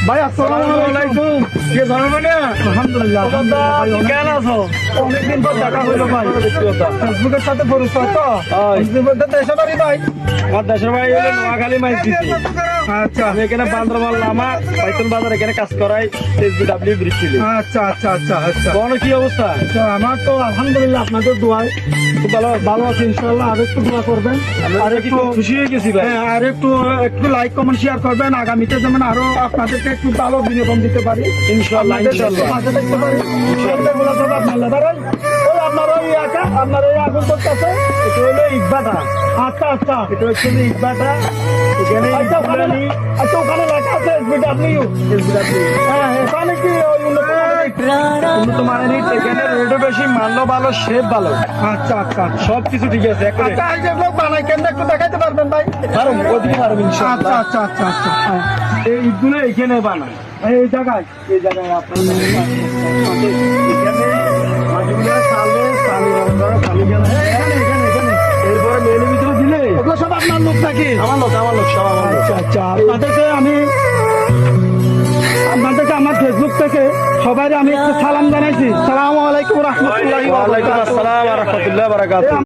ভাই আসসালামু আলাইকুম। কে ধরবে না? আলহামদুলিল্লাহ কেন আছো? অনেকদিন পর দেখা হইলো ভাই, ফেসবুকের সাথে পরিচয় তো দেশে বাড়ি ভাই। আমার দেশের ভাই হলো নোয়াখালী মাইজ দিছি। আচ্ছা আমি এখানে বান্দরবান লামা পাইতন বাজার এখানে কাজ করাই এসবিডব্লিউ ব্রিস্টিলে। আচ্ছা আচ্ছা আচ্ছা আচ্ছা তোমার কি অবস্থা? আচ্ছা, আমার তো আলহামদুলিল্লাহ আপনাদের দোয়ায় খুব ভালো। ভালো আছে ইনশাআল্লাহ। আর একটু দোয়া করবেন, আর একটু খুশি হয়ে গেছি ভাই। হ্যাঁ, আর একটু লাইক কমেন্ট শেয়ার করবেন। আগামীতে যেমন আরো আপনাদেরকে একটু ভালো বিনোদন দিতে পারি ইনশাআল্লাহ, আপনাদের ইনশাআল্লাহ। মাঝে দেখতে পারি। এগুলো সব আপনার লেবারাই। ওই আপনার ওই একা আপনার এই আগুন করতেছে। এটা হলো ইটভাটা। আচ্ছা আচ্ছা এটা হচ্ছে যে ইটভাটা। এখানে আচ্ছা ওখানে আচ্ছা ওখানে লেখা আছে SBW। হ্যাঁ এখানে কি ওই উন্নত মানের ইট, এখানে রেটও বেশি, মানও ভালো, শেপ ভালো, আচ্ছা আচ্ছা আচ্ছা সবকিছু ঠিক আছে। আচ্ছা এই যেগুলো বানাই কেন একটু দেখাইতে পারবেন ভাই? পারুন, ওদিকে পারুন আচ্ছা ইনশাআল্লাহ। আচ্ছা আচ্ছা আচ্ছা হ্যাঁ। এই ইটগুলো এখানে বানায়। এই জায়গায় এই জায়গায় আপনার এখানে মাটিগুলো খালি গেল। এখানে এখানে এখানে এরপরে মেলের ভিতরে দিলে এগুলো সব আপনার লোক নাকি? আমার লোক সব আমার লোক। আচ্ছা আচ্ছা আপনাদেরকে আমার ফেসবুক থেকে সবাই আমি একটু সালাম জানাইছি। সালামু আলাইকুম রহমতুল্লাহি ওয়া ওয়ালাইকুম বারাকাতুহু। আসসালাম ওয়া রাহমাতুল্লাহি ওয়া বারাকাতুহু।